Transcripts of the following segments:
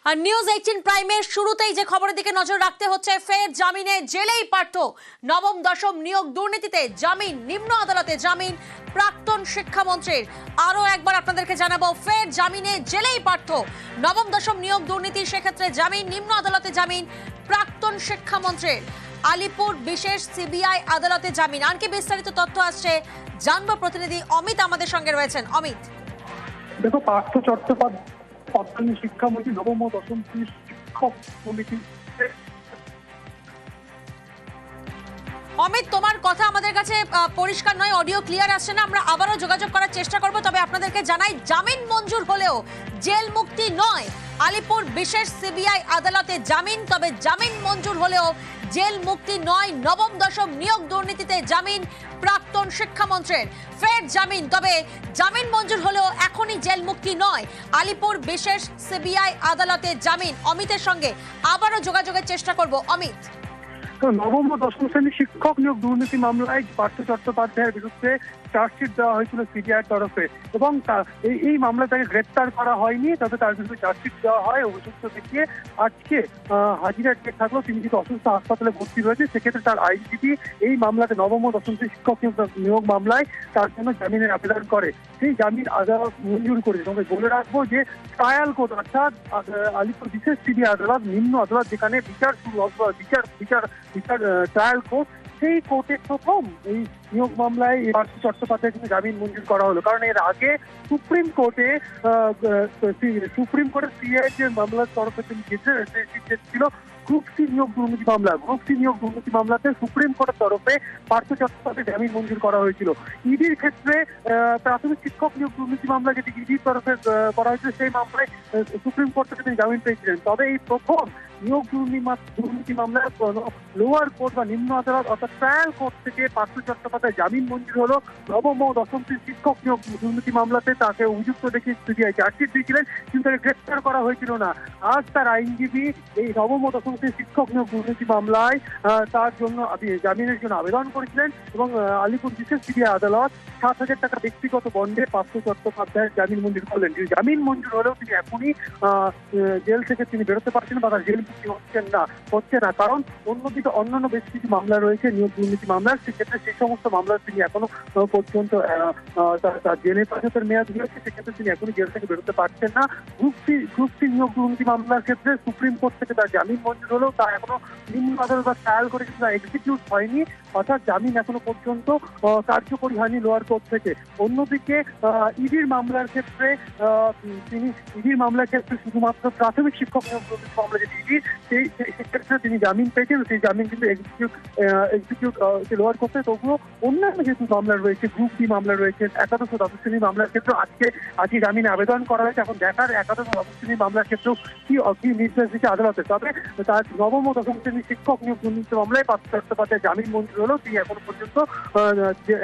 আর news 18 প্রাইমের শুরুতেই যে খবরের দিকে নজর রাখতে হচ্ছে, ফের জামিনে জেলেই পার্থ। নবম দশম নিয়োগ দুর্নীতিতে জামিন, নিম্ন আদালতে জামিন প্রাক্তন শিক্ষামন্ত্রীর। আরো একবার আপনাদেরকে জানাবো, ফের জামিনে জেলেই পার্থ। নবম দশম নিয়োগ দুর্নীতি, সেক্ষেত্রে জামিন, নিম্ন আদালতে জামিন প্রাক্তন শিক্ষামন্ত্রীর। আলিপুর বিশেষ সিবিআই আদালতে জামিন। আর কি বিস্তারিত তথ্য আসছে জানবো, প্রতিনিধি অমিত আমাদের সঙ্গে রয়েছেন। অমিত, দেখো, পার্থ চট্টোপাধ্যায় তৎকালীন শিক্ষামন্ত্রী, নবম ও দশম শ্রেণীর শিক্ষক সমিতি। অমিত, তোমার কথা আমাদের কাছে পরিষ্কার নয়, অডিও ক্লিয়ার আসছে না। আমরা আবারও যোগাযোগ করার চেষ্টা করব। তবে আপনাদেরকে জানাই, জামিন মঞ্জুর হলেও জেল মুক্তি নয়। আলিপুর বিশেষ সিবিআই আদালতে জামিন, তবে জামিন মঞ্জুর হলেও জেল মুক্তি নয়। নবম দশম নিয়োগ দুর্নীতিতে জামিন প্রাক্তন শিক্ষামন্ত্রীর। ফের জামিন, তবে জামিন মঞ্জুর হলেও এখনই জেল মুক্তি নয়। আলিপুর বিশেষ সিবিআই আদালতে জামিন। অমিতের সঙ্গে আবারও যোগাযোগের চেষ্টা করব। অমিত, নবম ও দশম শ্রেণীর শিক্ষক নিয়োগ দুর্নীতি মামলায় পার্থ চট্টোপাধ্যায়ের বিরুদ্ধে চার্জশিট দেওয়া হয়েছিল সিবিআইয়ের তরফে, এবং এই মামলায় তাকে গ্রেপ্তার করা হয়নি, তবে তার বিরুদ্ধে চার্জশিট দেওয়া হয়। অভিযুক্ত দেখিয়ে আজকে হাজিরা ডেট থাকলেও তিনি যদি অসুস্থ হাসপাতালে ভর্তি রয়েছে, সেক্ষেত্রে তার আইনজীবী এই মামলাতে নবম ও দশম শ্রেণীর শিক্ষক নিয়োগ মামলায় তার জন্য জামিনের আবেদন করে। সেই জামিন আদালত মঞ্জুর করেছে। তবে বলে রাখবো যে ট্রায়াল কোর্ট, অর্থাৎ আলিপুর বিশেষ সিবিআই আদালত, নিম্ন আদালত, যেখানে বিচার শুরু ট্রায়াল কোর্ট, সেই কোর্টে প্রথম এই নিয়োগ মামলায় পার্থ চট্টোপাধ্যায় কিন্তু জামিন মঞ্জুর করা হলো। কারণ এর আগে সুপ্রিম কোর্টে সিআই যে মামলার তরফে তিনি ছিল গ্রুপ সি নিয়োগ দুর্নীতি মামলা। গ্রুপ সি নিয়োগ দুর্নীতি মামলাতে সুপ্রিম কোর্টের তরফে পার্থ চট্টোপাধ্যায় জামিন মঞ্জুর করা হয়েছিল। ইডির ক্ষেত্রে প্রাথমিক শিক্ষক নিয়োগ দুর্নীতি মামলা যেটি ইডির তরফে করা হয়েছিল, সেই মামলায় সুপ্রিম কোর্ট থেকে তিনি জামিন পেয়েছিলেন। তবে এই প্রথম নিয়োগ দুর্নীতি মামলায় লোয়ার কোর্ট বা নিম্ন আদালত, অর্থাৎ ট্রায়াল কোর্ট থেকে পার্থ চট্টোপাধ্যায় জামিন মঞ্জুর হলো। নবম ও দশম শ্রেণীর শিক্ষক নিয়োগ দুর্নীতি মামলাতে তাকে অভিযুক্ত দেখে সিবিআই চার্জশিট দিয়েছিলেন, কিন্তু তাকে গ্রেপ্তার করা হয়েছিল না। আজ তার আইনজীবী এই নবম ও দশম শ্রেণীর শিক্ষক নিয়োগ দুর্নীতি মামলায় তার জন্য জামিনের জন্য আবেদন করেছিলেন, এবং আলিপুর বিশেষ সিবিআই আদালত 7,000 টাকা ব্যক্তিগত বন্ডে পার্থ চট্টোপাধ্যায়ের জামিন মঞ্জুর করলেন। জামিন মঞ্জুর হলেও তিনি এখনই জেল থেকে তিনি বেরোতে পারছেন বা তার জেল মুক্তি হচ্ছে না, কারণ অন্যদিকে অন্যান্য বেশ কিছু মামলা রয়েছে নিয়োগ দুর্নীতি মামলার। সেক্ষেত্রে সেই সমস্ত মামলার তিনি এখনো পর্যন্ত তার জেল হেফাজতের মেয়াদ রয়েছে, সেক্ষেত্রে তিনি এখনই জেল থেকে বেরোতে পারছেন না। গ্রুপ সি নিয়োগ দুর্নীতি মামলার ক্ষেত্রে সুপ্রিম কোর্ট থেকে তার জামিন মঞ্জুর হলেও তা এখনো নিম্ন আদালত বা ট্রায়াল করে কিন্তু এক্সিকিউট হয়নি, অর্থাৎ জামিন এখনো পর্যন্ত কার্যকরী হয়নি লোয়ার কোর্ট থেকে। অন্যদিকে ইডির মামলার ক্ষেত্রে শুধুমাত্র প্রাথমিক শিক্ষক নিয়োগ দুর্নীতি মামলা যেটি ইডির, সেই ক্ষেত্রে তিনি জামিন পেয়েছেন। সেই জামিন কিন্তু এক্সিকিউট লোয়ার কোর্টে। তবুও অন্যান্য যেহেতু মামলা রয়েছে, গ্রুপ ডি মামলা রয়েছে, একাদশ ও দ্বাদশ শ্রেণীর মামলার ক্ষেত্রে আজকে জামিনে আবেদন করা হয়েছে। এখন দেখার একাদশ ও দ্বাদশ শ্রেণীর মামলার ক্ষেত্রেও কি নির্দেশ দিচ্ছে আদালতে। তবে তার নবম ও দশম শ্রেণীর শিক্ষক নিয়োগ দুর্নীতি মামলায় পার্থ চট্টোপাধ্যায় জামিন মঞ্জুর হলেও তিনি এখনো পর্যন্ত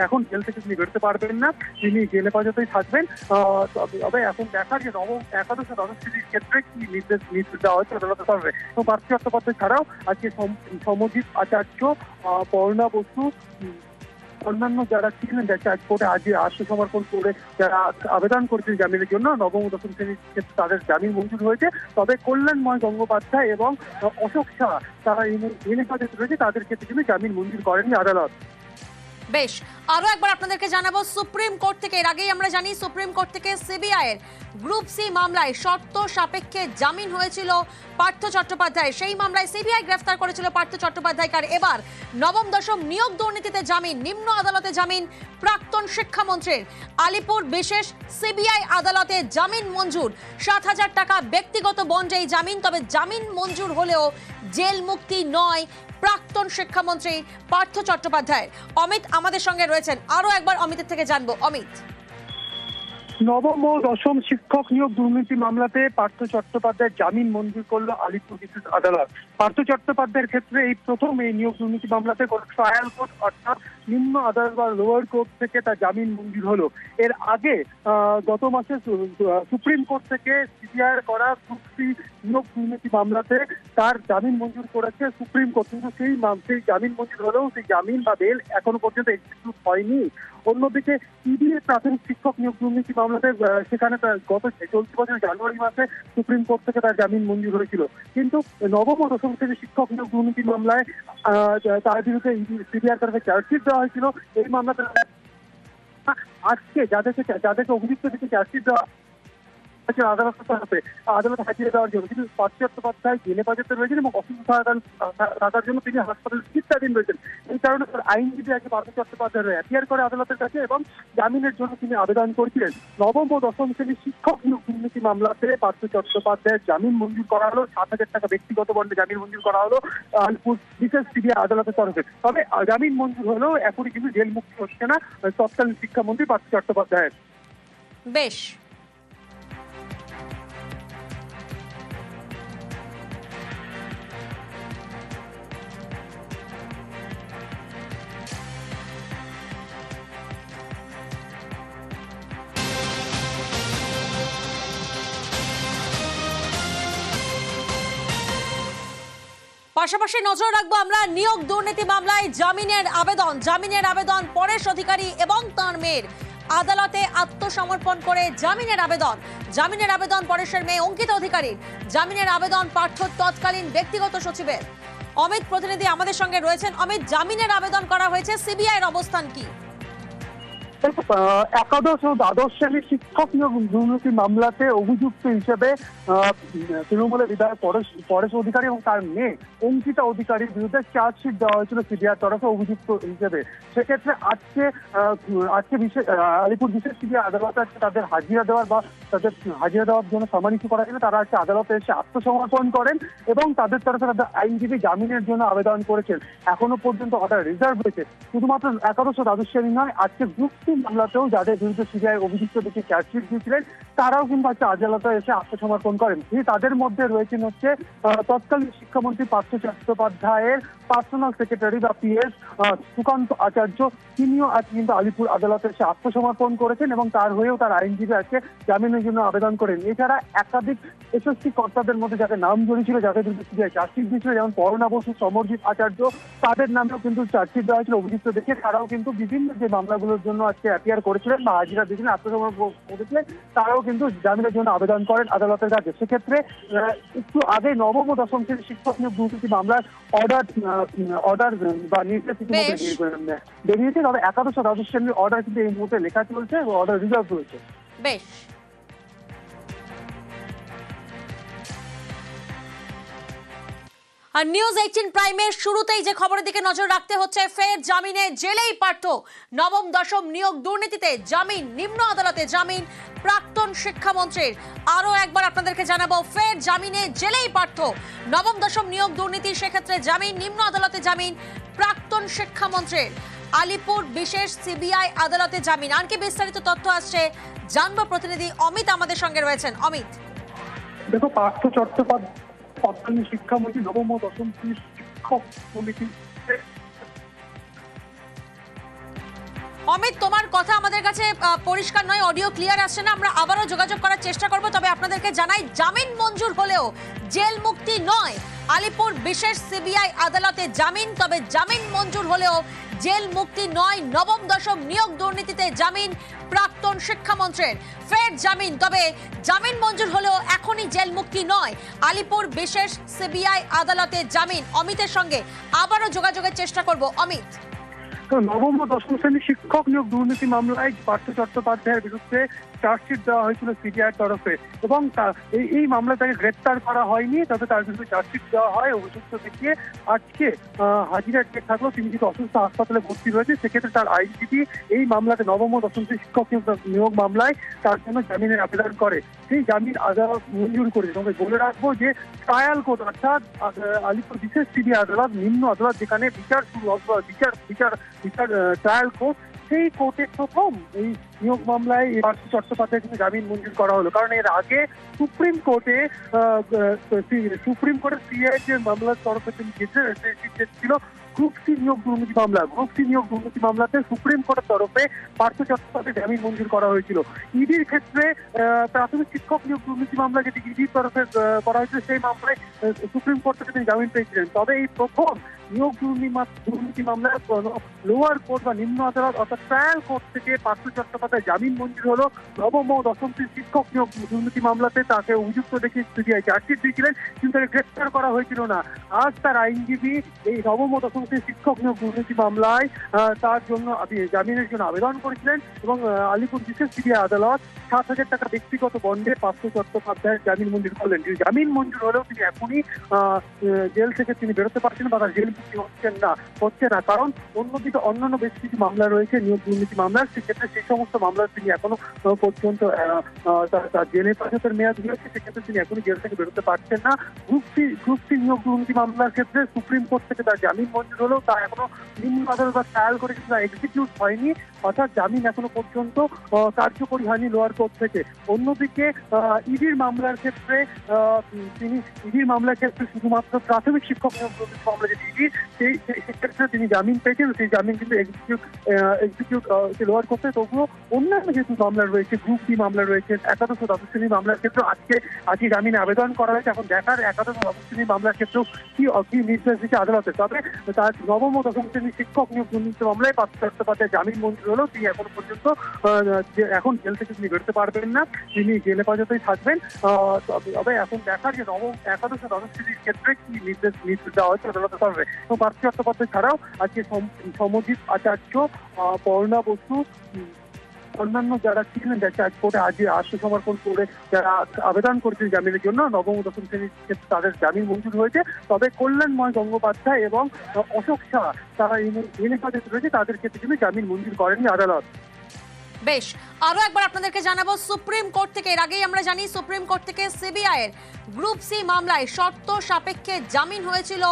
এখন জেল থেকে তিনি বেরোতে পারবেন না, তিনি জেল হেফাজতেই থাকবেন। তবে এখন দেখার যে নবম, একাদশ ও দ্বাদশ শ্রেণীর ক্ষেত্রে কি নির্দেশ দেওয়া হচ্ছে আদালতে তরফে। এবং পার্থ চট্টোপাধ্যায় ছাড়াও আজকে সমজিৎ আচার্য, পর্ণা বসু, অন্যান্য যারা ছিলেন কোর্টে আজকে আত্মসমর্পণ করে যারা আবেদন করেছেন জামিনের জন্য নবম ও দশম শ্রেণীর ক্ষেত্রে তাদের জামিন মঞ্জুর হয়েছে। তবে কল্যাণময় গঙ্গোপাধ্যায় এবং অশোক শাহ তারা জেল হেফাজতে রয়েছে, তাদের ক্ষেত্রে কিন্তু জামিন মঞ্জুর করেনি আদালত। বেশ, আরো একবার আপনাদেরকে জানাবো, সুপ্রিম কোর্ট থেকে, এর আগেই আমরা জানি সুপ্রিম কোর্ট থেকে সিবিআই এর গ্রুপ সি মামলায় শর্ত সাপেক্ষে জামিন হয়েছিল পার্থ চট্টোপাধ্যায়। সেই মামলায় সিবিআই গ্রেফতার করেছিল পার্থ চট্টোপাধ্যায়কে। আর এবার নবম দশম নিয়োগ দুর্নীতিতে জামিন, নিম্ন আদালতে জামিন প্রাক্তন শিক্ষামন্ত্রীর। আলিপুর বিশেষ সিবিআই আদালতে জামিন মঞ্জুর, 7,000 টাকা ব্যক্তিগত বন্ডে এই জামিন। তবে জামিন মঞ্জুর হলেও জেল মুক্তি নয় প্রাক্তন শিক্ষামন্ত্রী পার্থ চট্টোপাধ্যায়ের। অমিত আমাদের সঙ্গে রয়েছেন, আরো একবার অমিতের থেকে জানবো। অমিত, নবম ও দশম শিক্ষক নিয়োগ দুর্নীতি মামলাতে পার্থ চট্টোপাধ্যায়ের জামিন মঞ্জুর করলো আলিপুর বিশেষ আদালত। পার্থ চট্টোপাধ্যায়ের ক্ষেত্রে এই প্রথম এই নিয়োগ দুর্নীতি মামলাতে কোনো ট্রায়াল কোর্ট, অর্থাৎ নিম্ন আদালত বা লোয়ার কোর্ট থেকে তার জামিন মঞ্জুর হলো। এর আগে গত মাসে সুপ্রিম কোর্ট থেকে সিবিআই করা গ্রুপ সি নিয়োগ দুর্নীতি মামলাতে তার জামিন মঞ্জুর করেছে সুপ্রিম কোর্ট, কিন্তু সেই জামিন মঞ্জুর হলেও সেই জামিন বা বেল এখনো পর্যন্ত এক্সিকিউট হয়নি। অন্যদিকে ইডির প্রাথমিক শিক্ষক নিয়োগ দুর্নীতি মামলাতে সেখানে গত চলতি বছর জানুয়ারি মাসে সুপ্রিম কোর্ট থেকে তার জামিন মঞ্জুর হয়েছিল, কিন্তু নবম ও দশম শ্রেণীর শিক্ষক নিয়োগ দুর্নীতি মামলায় তার বিরুদ্ধে সিবিআইয়ের তরফে চার্জশিট দেওয়া হয়েছিল। এই মামলাতে আজকে যাদেরকে অভিযুক্ত থেকে চার্জশিট দেওয়া আদালতের তরফে আদালত হাজিরা দেওয়ার জন্য, কিন্তু পার্থ চট্টোপাধ্যায় জেলে বাজেতে রয়েছেন এবং অসুস্থ থাকার জন্য তিনি হাসপাতালে চিকিৎসাধীন রয়েছেন। এই কারণে তার আইনজীবী আগে পার্থ চট্টোপাধ্যায় অ্যাপিয়ার করে আদালতের কাছে এবং জামিনের জন্য তিনি আবেদন করেছিলেন। নবম ও দশম শ্রেণীর শিক্ষক নিয়োগ দুর্নীতি মামলাতে পার্থ চট্টোপাধ্যায়ের জামিন মঞ্জুর করা হলো, 7,000 টাকা ব্যক্তিগত বন্ডে জামিন মঞ্জুর করা হলো আলিপুর বিশেষ সিবিআই আদালতের তরফে। তবে জামিন মঞ্জুর হলেও এখনই কিন্তু জেল মুক্তি হচ্ছে না তৎকালীন শিক্ষামন্ত্রী পার্থ চট্টোপাধ্যায়ের। বেশ, পাশাপাশি নজর রাখবো আমরা নিয়োগ দুর্নীতি মামলায় জামিনের আবেদন পরেশ অধিকারী এবং তাঁর মেয়ের আদালতে আত্মসমর্পণ করে জামিনের আবেদন পরেশের মেয়ে অঙ্কিতা অধিকারীর, জামিনের আবেদন পার্থ তৎকালীন ব্যক্তিগত সচিবের। অমিত প্রতিনিধি আমাদের সঙ্গে রয়েছেন। অমিত, জামিনের আবেদন করা হয়েছে, সিবিআইয়ের অবস্থান কি? একাদশ ও দ্বাদশ শ্রেণীর শিক্ষক নিয়োগ দুর্নীতি মামলাতে অভিযুক্ত হিসেবে তৃণমূলের বিধায়ক পরেশ অধিকারী এবং তার মেয়ে অঙ্কিতা অধিকারীর বিরুদ্ধে চার্জশিট দেওয়া হয়েছিল সিবিআইয়ের তরফে অভিযুক্ত হিসেবে। সেক্ষেত্রে আজকে আলিপুর বিশেষ সিবিআই আদালতে তাদের হাজিরা দেওয়ার জন্য সম্মানিত করা ছিল। তারা আজকে আদালতে এসে আত্মসমর্পণ করেন এবং তাদের তরফে তাদের আইনজীবী জামিনের জন্য আবেদন করেছেন। এখনো পর্যন্ত অর্ডার রিজার্ভ রয়েছে। শুধুমাত্র একাদশ ও দ্বাদশ শ্রেণী নয়, আজকে গ্রুপ সি মামলাতেও যাদের বিরুদ্ধে সিবিআই অভিযুক্ত দেখে চার্জশিট দিয়েছিলেন তারাও কিন্তু আজকে আদালতে এসে আত্মসমর্পণ করেন। তাদের মধ্যে রয়েছেন তৎকালীন শিক্ষামন্ত্রী পার্থ চট্টোপাধ্যায়ের পার্সোনাল সেক্রেটারি বা পিএস সুকান্ত আচার্য, তিনিও আজকে কিন্তু আলিপুর আদালতে এসে আত্মসমর্পণ করেছেন এবং তার হয়েও তার আইনজীবী আজকে জামিনের জন্য আবেদন করেন। এছাড়া একাধিক এসএসসি কর্তাদের মধ্যে যাদের নাম জড়িয়েছিল, যাদের বিরুদ্ধে সিবিআই চার্জশিট দিয়েছিল, যেমন পরণা বসু, সমরজিৎ আচার্য, তাদের নামেও কিন্তু চার্জশিট দেওয়া হয়েছিল অভিযুক্ত দেখে। তারাও কিন্তু বিভিন্ন যে মামলাগুলোর জন্য আজকে অ্যাপিয়ার করেছিলেন বা হাজিরা দিয়েছিলেন, আত্মসমর্পণ করেছিলেন, তারাও কিন্তু জামিনের জন্য আবেদন করেন আদালতের কাছে। সেক্ষেত্রে একটু আগে নবম ও দশম শ্রেণীর শিক্ষক নিয়োগ দুর্নীতি মামলার অর্ডার বা নির্দেশ বেরিয়েছে। তবে একাদশ ও দ্বাদশ শ্রেণীর অর্ডার কিন্তু এই মুহূর্তে লেখা চলছে এবং অর্ডার রিজার্ভ রয়েছে। বেশ, আর নিউজ 18 প্রাইমের শুরুতেই যে খবরের দিকে নজর রাখতে হচ্ছে, ফের জামিনে জেলেই পার্থ। নবম দশম নিয়োগ দুর্নীতিতে জামিন, নিম্ন আদালতে জামিন প্রাক্তন শিক্ষামন্ত্রীর। আরো একবার আপনাদেরকে জানাবো, ফের জামিনে জেলেই পার্থ। নবম দশম নিয়োগ দুর্নীতি, সেক্ষেত্রে জামিন, নিম্ন আদালতে জামিন প্রাক্তন শিক্ষামন্ত্রীর। আলিপুর বিশেষ সিবিআই আদালতে জামিন। আর কি বিস্তারিত তথ্য আসছে জানবো, প্রতিনিধি অমিত আমাদের সঙ্গে রয়েছেন। অমিত, দেখো, পার্থ চট্টোপাধ্যায় তৎকালীন শিক্ষামন্ত্রী নবম ও দশম শ্রেণীর শিক্ষক সমিতি। অমিত, তোমার কথা আমাদের কাছে পরিষ্কার নয়, অডিও ক্লিয়ার আসছে না। আমরা আবারও যোগাযোগ করার চেষ্টা করব। তবে আপনাদেরকে জানাই, জামিন মঞ্জুর হলেও জেল মুক্তি নয়। আলিপুর বিশেষ সিবিআই আদালতে জামিন, তবে জামিন মঞ্জুর হলেও জেল মুক্তি নয়। নবম দশম নিয়োগ দুর্নীতিতে জামিন প্রাক্তন শিক্ষামন্ত্রীর। ফের জামিন, তবে জামিন মঞ্জুর হলেও এখনই জেল মুক্তি নয়। আলিপুর বিশেষ সিবিআই আদালতে জামিন। অমিতের সঙ্গে আবারও যোগাযোগের চেষ্টা করব। অমিত, নবম ও দশম শ্রেণীর শিক্ষক নিয়োগ দুর্নীতি মামলায় পার্থ চট্টোপাধ্যায়ের বিরুদ্ধে চার্জশিট দেওয়া হয়েছিল সিবিআইয়ের তরফে এবং এই মামলায় তাকে গ্রেপ্তার করা হয়নি, তবে তার বিরুদ্ধে চার্জশিট দেওয়া হয় অভিযুক্ত দেখিয়ে। আজকে হাজিরা ডেট থাকলেও তিনি যদি অসুস্থ হাসপাতালে ভর্তি রয়েছে। সেক্ষেত্রে তার আইনজীবী এই মামলাতে নবম ও দশম শ্রেণীর শিক্ষক নিয়োগ মামলায় তার জন্য জামিনের আবেদন করে। সেই জামিন আদালত মঞ্জুর করেছে। তবে বলে রাখবো যে ট্রায়াল কোর্ট, অর্থাৎ আলিপুর বিশেষ সিবিআই আদালত, নিম্ন আদালত যেখানে বিচার ট্রায়াল কোর্ট, সেই কোর্টে প্রথম এই নিয়োগ মামলায় পার্থ চট্টোপাধ্যায় কিন্তু জামিন মঞ্জুর করা হলো। কারণ এর আগে সুপ্রিম কোর্টে সিবিআই যে মামলার তরফে তিনি ছিল গ্রুপ সি নিয়োগ দুর্নীতি মামলা। গ্রুপ সি নিয়োগ দুর্নীতি মামলাতে সুপ্রিম কোর্টের তরফে পার্থ চট্টোপাধ্যায় জামিন মঞ্জুর করা হয়েছিল। ইডির ক্ষেত্রে প্রাথমিক শিক্ষক নিয়োগ দুর্নীতি মামলা যেটি ইডির তরফে করা হয়েছিল, সেই মামলায় সুপ্রিম কোর্ট থেকে তিনি জামিন পেয়েছিলেন। তবে এই প্রথম নিয়োগ দুর্নীতি মামলায় লোয়ার কোর্ট বা নিম্ন আদালত অর্থাৎ ট্রায়াল কোর্ট থেকে পার্থ চট্টোপাধ্যায় জামিন মঞ্জুর হলো। নবম ও দশম শ্রেণীর শিক্ষক নিয়োগ দুর্নীতি মামলাতে তাকে অভিযুক্ত দেখে সিবিআই চার্জশিট দিয়েছিলেন, কিন্তু তাকে গ্রেপ্তার করা হয়েছিল না। আজ তার আইনজীবী এই নবম ও দশম শ্রেণীর শিক্ষক নিয়োগ দুর্নীতি মামলায় তার জন্য জামিনের জন্য আবেদন করেছিলেন এবং আলিপুর বিশেষ সিবিআই আদালত 7,000 টাকা ব্যক্তিগত বন্ডে পার্থ চট্টোপাধ্যায়ের জামিন মঞ্জুর করলেন। জামিন মঞ্জুর হলেও তিনি এখনই জেল থেকে তিনি বেরোতে পারছেন বা তার জেল মুক্তি হচ্ছে না, কারণ অন্যদিকে অন্যান্য বেশ কিছু মামলা রয়েছে নিয়োগ দুর্নীতি মামলার। সেক্ষেত্রে সেই সমস্ত মামলার তিনি এখনো পর্যন্ত তার জেল হেফাজতের মেয়াদ রয়েছে, সেক্ষেত্রে তিনি এখনই জেল থেকে বেরোতে পারছেন না। গ্রুপ সি নিয়োগ দুর্নীতি মামলার ক্ষেত্রে সুপ্রিম কোর্ট থেকে তার জামিন মঞ্জুর হলেও তা এখনো নিম্ন আদালত বা ট্রায়াল করে কিন্তু এক্সিকিউট হয়নি, অর্থাৎ জামিন এখনো পর্যন্ত কার্যকরী হয়নি লোয়ার কোর্ট থেকে। অন্যদিকে ইডির মামলার ক্ষেত্রে শুধুমাত্র প্রাথমিক শিক্ষক নিয়োগ দুর্নীতি মামলা যেটি ইডির, সেই ক্ষেত্রে তিনি জামিন পেয়েছেন। সেই জামিন কিন্তু এক্সিকিউট লোয়ার কোর্টে। তবুও অন্যান্য যেহেতু মামলা রয়েছে, গ্রুপ ডি মামলা রয়েছে, একাদশ ও দ্বাদশ শ্রেণীর মামলার ক্ষেত্রে আজকে জামিনে আবেদন করা হয়েছে। এখন দেখার একাদশ ও দ্বাদশ শ্রেণীর মামলার ক্ষেত্রেও কি নির্দেশ দিচ্ছে আদালতে। তবে তার নবম ও দশম শ্রেণীর শিক্ষক নিয়োগ দুর্নীতি মামলায় পার্থ চট্টোপাধ্যায় জামিন মঞ্জুর হলেও তিনি এখনো পর্যন্ত এখন জেল থেকে তিনি বেরোতে পারবেন না, তিনি জেলে হেফাজতেই থাকবেন। তবে এখন দেখার যে একাদশ ও দ্বাদশ শ্রেণীর ক্ষেত্রে কি নির্দেশ দেওয়া হচ্ছে আদালতের তরফে। এবং পার্থ চট্টোপাধ্যায় ছাড়াও আজকে সমজিৎ আচার্য, পর্ণা বসু, অন্যান্য যারা ছিলেন কোর্টে আজ আত্মসমর্পণ করে যারা আবেদন করেছিলেন জামিনের জন্য নবম ও দশম শ্রেণীর ক্ষেত্রে তাদের জামিন মঞ্জুর হয়েছে। তবে কল্যাণময় গঙ্গোপাধ্যায় এবং অশোক শাহ তারা জেল হেফাজতে রয়েছে, তাদের ক্ষেত্রে কিন্তু জামিন মঞ্জুর করেনি আদালত। বেশ, আরো একবার আপনাদেরকে জানাবো সুপ্রিম কোর্ট থেকে, এর আগেই আমরা জানি সুপ্রিম কোর্ট থেকে সিবিআই এর গ্রুপ সি মামলায় শর্ত সাপেক্ষে জামিন হয়েছিল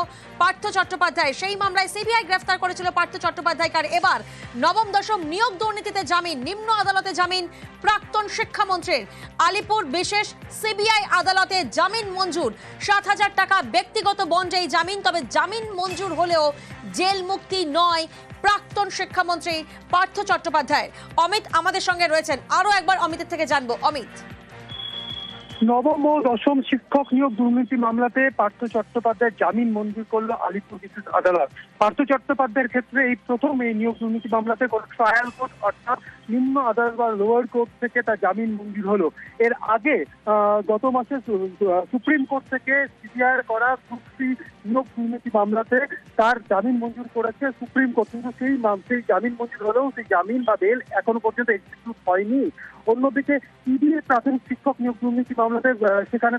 পার্থ চট্টোপাধ্যায়। সেই মামলায় সিবিআই গ্রেফতার করেছিল পার্থ চট্টোপাধ্যায়কে। এবার নবম দশম নিয়োগ দুর্নীতিতে জামিন, নিম্ন আদালতে জামিন প্রাক্তন শিক্ষামন্ত্রীর। আলিপুর বিশেষ সিবিআই আদালতে জামিন মঞ্জুর, 7,000 টাকা ব্যক্তিগত বন্ডে এই জামিন। তবে জামিন মঞ্জুর হলেও জেল মুক্তি নয় প্রাক্তন শিক্ষামন্ত্রী পার্থ চট্টোপাধ্যায়। অমিত আমাদের সঙ্গে রয়েছেন, আরো একবার অমিতের থেকে জানবো। অমিত, নবম ও দশম শিক্ষক নিয়োগ দুর্নীতি মামলাতে পার্থ চট্টোপাধ্যায় জামিন মঞ্জুর করলো আলিপুর বিশেষ আদালত। পার্থ চট্টোপাধ্যায়ের ক্ষেত্রে এই প্রথম এই নিয়োগ দুর্নীতি মামলাতে ট্রায়াল কোর্ট অর্থাৎ নিম্ন আদালত বা লোয়ার কোর্ট থেকে তার জামিন মঞ্জুর হলো। এর আগে গত মাসে সুপ্রিম কোর্ট থেকে সিবিআই করা গ্রুপ সি নিয়োগ দুর্নীতি মামলাতে তার জামিন মঞ্জুর করেছে সুপ্রিম কোর্ট, কিন্তু সেই জামিন মঞ্জুর হলেও সেই জামিন বা বেল এখনো পর্যন্ত এক্সিকিউট হয়নি। অন্যদিকে ইডির প্রাথমিক শিক্ষক নিয়োগ দুর্নীতি মামলাতে সেখানে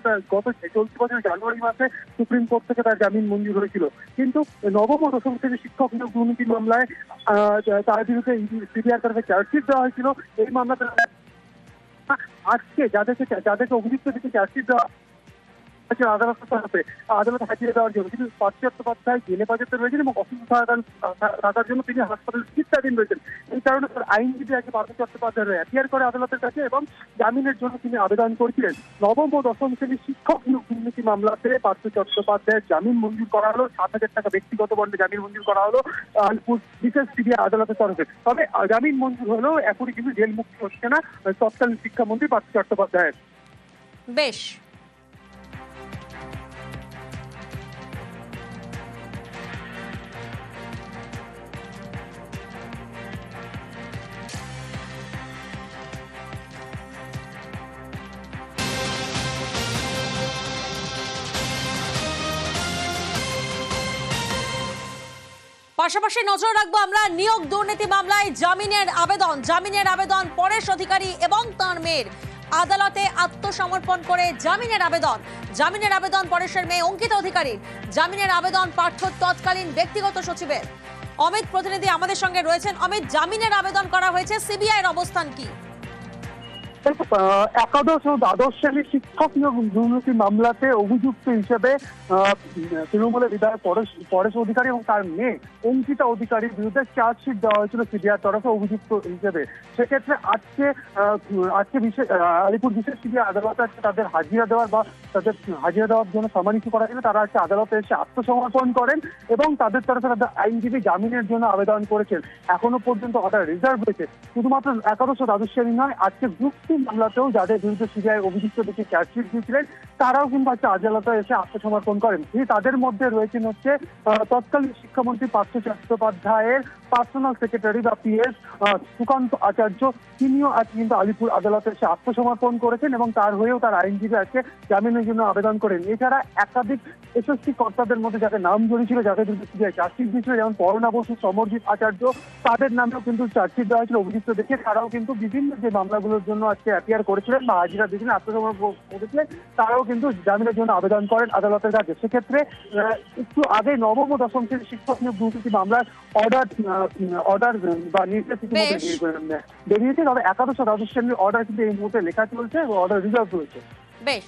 চলতি বছর জানুয়ারি মাসে সুপ্রিম কোর্ট থেকে তার জামিন মঞ্জুর হয়েছিল, কিন্তু নবম ও দশম শ্রেণীর শিক্ষক নিয়োগ দুর্নীতি মামলায় তার বিরুদ্ধে সিবিআই তরফে চার্জশিট দেওয়া হয়েছিল। এই মামলাতে আজকে যাদেরকে অভিযুক্ত থেকে চার্জশিট দেওয়া আদালত হাজিরা দেওয়ার জন্য, কিন্তু পার্থ চট্টোপাধ্যায় জেলে হেফাজতে রয়েছেন এবং অসুস্থ থাকার জন্য তিনি হাসপাতালে চিকিৎসাধীন রয়েছেন। এই কারণে তার আইনজীবী আগে পার্থ চট্টোপাধ্যায় অ্যাপিয়ার করে আদালতের কাছে এবং জামিনের জন্য তিনি আবেদন করেছিলেন। নবম ও দশম শ্রেণীর শিক্ষক নিয়োগ দুর্নীতি মামলাতে পার্থ চট্টোপাধ্যায়ের জামিন মঞ্জুর করা হলো, 7,000 টাকা ব্যক্তিগত বন্ডে জামিন মঞ্জুর করা হলো আলিপুর বিশেষ সিবিআই আদালতের তরফে। তবে জামিন মঞ্জুর হলেও এখনই কিন্তু জেল মুক্তি হচ্ছে না তৎকালীন শিক্ষামন্ত্রী পার্থ চট্টোপাধ্যায়ের। বেশ, পাশাপাশি নজর রাখবো আমরা নিয়োগ দুর্নীতি মামলায় জামিনের আবেদন পরেশ অধিকারী এবং তাঁর মেয়ের আদালতে আত্মসমর্পণ করে জামিনের আবেদন পরেশের মেয়ে অঙ্কিতা অধিকারীর, জামিনের আবেদন পার্থ তৎকালীন ব্যক্তিগত সচিবের। অমিত প্রতিনিধি আমাদের সঙ্গে রয়েছেন। অমিত, জামিনের আবেদন করা হয়েছে, সিবিআই এর অবস্থান কি? একাদশ ও দ্বাদশ শ্রেণীর শিক্ষক নিয়োগ দুর্নীতি মামলাতে অভিযুক্ত হিসেবে তৃণমূলের বিধায়ক পরেশ অধিকারী এবং তার মেয়ে অঙ্কিতা অধিকারীর বিরুদ্ধে চার্জশিট দেওয়া হয়েছিল সিবিআই তরফে অভিযুক্ত হিসেবে। সেক্ষেত্রে আজকে আলিপুর বিশেষ সিবিআই আদালতে আজকে তাদের হাজিরা দেওয়ার জন্য সামান ইস্যু করা হয়েছিল। তারা আজকে আদালতে এসে আত্মসমর্পণ করেন এবং তাদের তরফে তাদের আইনজীবী জামিনের জন্য আবেদন করেছেন। এখনো পর্যন্ত অর্ডার রিজার্ভ রয়েছে। শুধুমাত্র একাদশ ও দ্বাদশ শ্রেণী নয়, আজকে গ্রুপ সি মামলাতেও যাদের বিরুদ্ধে সিবিআই অভিযুক্ত দেখে চার্জশিট দিয়েছিলেন তারাও কিন্তু আজকে আদালতে এসে আত্মসমর্পণ করেন। তাদের মধ্যে রয়েছেন হচ্ছে তৎকালীন শিক্ষামন্ত্রী পার্থ চট্টোপাধ্যায়ের পার্সোনাল সেক্রেটারি বা পিএস সুকান্ত আচার্য, তিনিও আজ কিন্তু আলিপুর আদালতে এসে আত্মসমর্পণ করেছেন এবং তার হয়েও তার আইনজীবী আজকে জামিনের জন্য আবেদন করেন। এছাড়া একাধিক এসএসসি কর্তাদের মধ্যে যাদের নাম জড়িয়েছিল, যাদের বিরুদ্ধে সিবিআই চার্জশিট দিয়েছিল, যেমন পরণা বসু, সমরজিৎ আচার্য, তাদের নামেও কিন্তু চার্জশিট দেওয়া হয়েছিল অভিযুক্ত দেখে। তারাও কিন্তু বিভিন্ন যে মামলাগুলোর জন্য আজকে অ্যাপিয়ার করেছিলেন বা হাজিরা দিয়েছিলেন, আত্মসমর্পণ করেছিলেন, তারাও কিন্তু জামিনের জন্য আবেদন করেন আদালতের কাছে। সেক্ষেত্রে একটু আগে নবম ও দশম শ্রেণীর শিক্ষক নিয়োগ দুর্নীতি মামলার অর্ডার বা নির্দেশ বেরিয়েছে, তবে একাদশ ও দ্বাদশ শ্রেণীর অর্ডার কিন্তু এই মুহূর্তে লেখা চলছে এবং অর্ডার রিজার্ভ রয়েছে। বেশ।